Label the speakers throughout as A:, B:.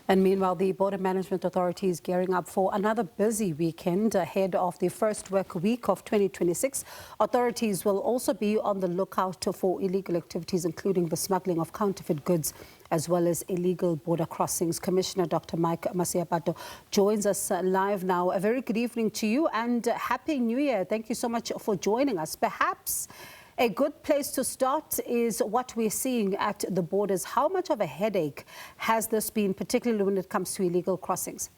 A: And meanwhile, the Border Management Authority is gearing up for another busy weekend ahead of the first work week of 2026. Authorities will also be on the lookout for illegal activities, including the smuggling of counterfeit goods, as well as illegal border crossings. Commissioner Dr. Masiapato joins us live now. A very good evening to you and Happy New Year. Thank you so much for joining us. Perhaps a good place to start is what we're seeing at the borders. How much of a headache has this been, particularly when it comes to illegal crossings?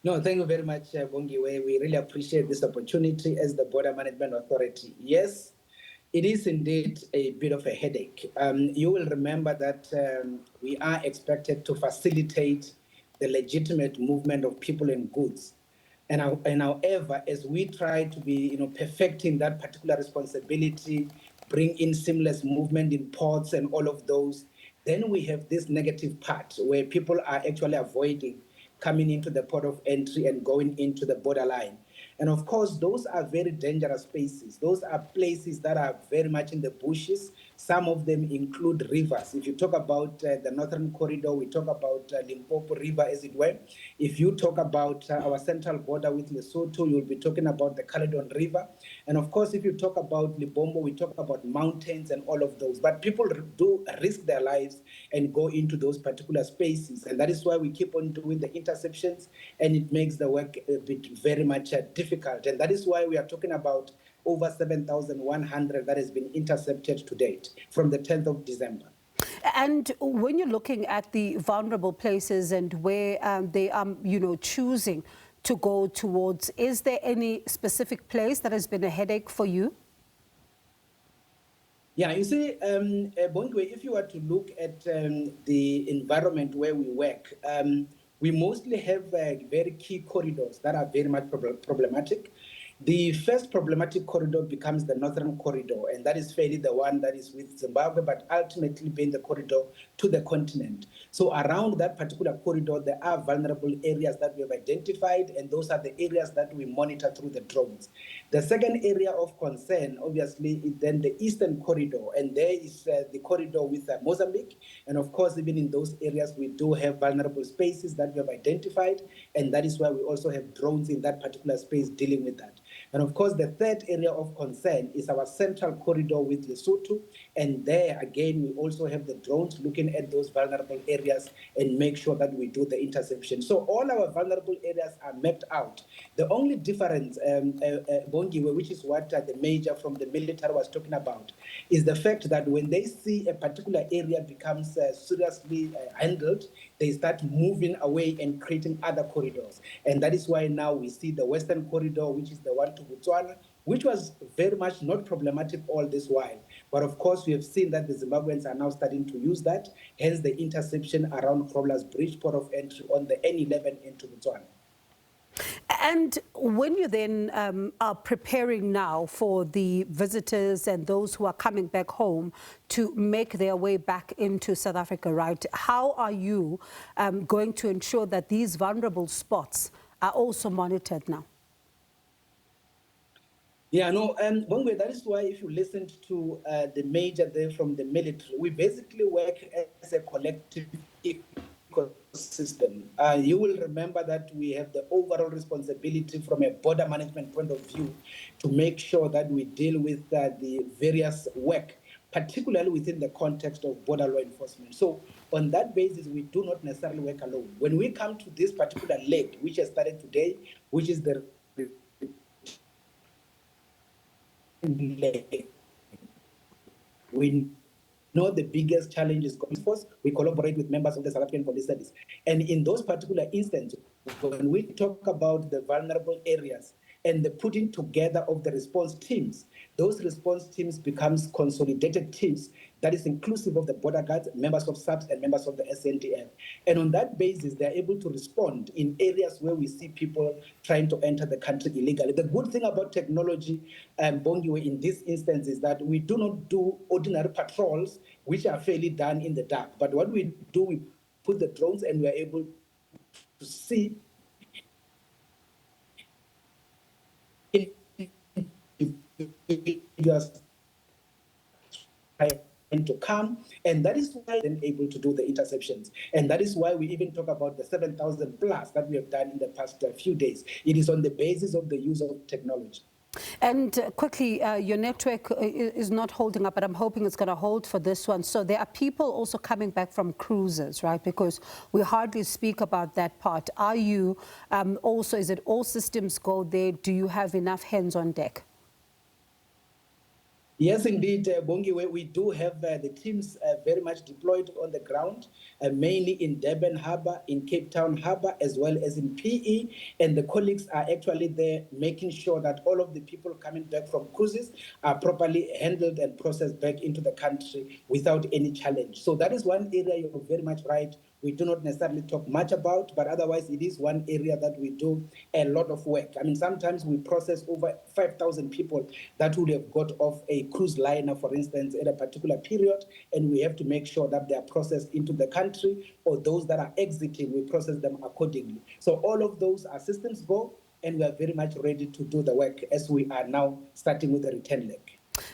B: No, thank you very much, Bongiwe. We really appreciate this opportunity as the Border Management Authority. Yes, it is indeed a bit of a headache. You will remember that we are expected to facilitate the legitimate movement of people and goods. And however, as we try to be, perfecting that particular responsibility, bring in seamless movement in ports and all of those, then we have this negative part where people are actually avoiding coming into the port of entry and going into the borderline. And of course, those are very dangerous spaces. Those are places that are very much in the bushes. Some of them include rivers. If you talk about the Northern Corridor, we talk about Limpopo River, as it were. If you talk about our central border with Lesotho, you'll be talking about the Caledon River. And of course, if you talk about Libombo, we talk about mountains and all of those. But people do risk their lives and go into those particular spaces. And that is why we keep on doing the interceptions, and it makes the work a bit very much difficult. And that is why we are talking about over 7,100 that has been intercepted to date from the 10th of December.
A: And when you're looking at the vulnerable places and where they are, choosing to go towards, is there any specific place that has been a headache for you?
B: Yeah, you see, Bongwe, if you were to look at the environment where we work, we mostly have very key corridors that are very much problematic. The first problematic corridor becomes the Northern Corridor, and that is fairly the one that is with Zimbabwe, but ultimately being the corridor to the continent. So around that particular corridor, there are vulnerable areas that we have identified, and those are the areas that we monitor through the drones. The second area of concern, obviously, is then the Eastern Corridor, and there is the corridor with Mozambique. And of course, even in those areas, we do have vulnerable spaces that we have identified, and that is why we also have drones in that particular space dealing with that. And of course, the third area of concern is our central corridor with Lesotho. And there, again, we also have the drones looking at those vulnerable areas and make sure that we do the interception. So all our vulnerable areas are mapped out. The only difference, Bongiwe, which is what the major from the military was talking about, is the fact that when they see a particular area becomes seriously handled, they start moving away and creating other corridors. And that is why now we see the Western Corridor, which is the one to Botswana, which was very much not problematic all this while. But of course, we have seen that the Zimbabweans are now starting to use that, hence the interception around Grobler's Bridge, port of entry on the N11 into Botswana.
A: And when you then are preparing now for the visitors and those who are coming back home to make their way back into South Africa, right, how are you going to ensure that these vulnerable spots are also monitored now?
B: Yeah, no, Bongwe, that is why if you listened to the major there from the military, we basically work as a collective ecosystem. You will remember that we have the overall responsibility from a border management point of view to make sure that we deal with the various work, particularly within the context of border law enforcement. So on that basis, we do not necessarily work alone. When we come to this particular leg, which has started today, which is the we know the biggest challenge is police force. We collaborate with members of the South African Police Service. And in those particular instances, when we talk about the vulnerable areas and the putting together of the response teams, those response teams becomes consolidated teams that is inclusive of the border guards, members of SABS, and members of the SNDF. And on that basis, they're able to respond in areas where we see people trying to enter the country illegally. The good thing about technology, Bongiwe, in this instance is that we do not do ordinary patrols, which are fairly done in the dark. But what we do, we put the drones and we are able to see to come, and that is why they're able to do the interceptions. And that is why we even talk about the 7,000 plus that we have done in the past few days. It is on the basis of the use of technology.
A: And quickly, your network is not holding up, but I'm hoping it's going to hold for this one. So there are people also coming back from cruises, right? Because we hardly speak about that part. Are you also, is it all systems go there? Do you have enough hands on deck?
B: Yes, indeed, Bongiwe, we do have the teams very much deployed on the ground, mainly in Durban Harbour, in Cape Town Harbour, as well as in PE. And the colleagues are actually there making sure that all of the people coming back from cruises are properly handled and processed back into the country without any challenge. So that is one area you're very much right. We do not necessarily talk much about, but otherwise it is one area that we do a lot of work. I mean, sometimes we process over 5,000 people that would have got off a cruise liner, for instance, at a particular period, and we have to make sure that they are processed into the country, or those that are exiting, we process them accordingly. So all of those are systems go, and we are very much ready to do the work as we are now starting with the return leg.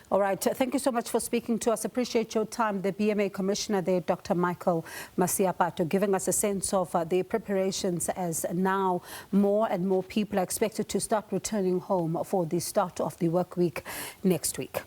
A: All right. Thank you so much for speaking to us. Appreciate your time. The BMA Commissioner there, Dr. Michael Masiapato, giving us a sense of the preparations as now more and more people are expected to start returning home for the start of the work week next week.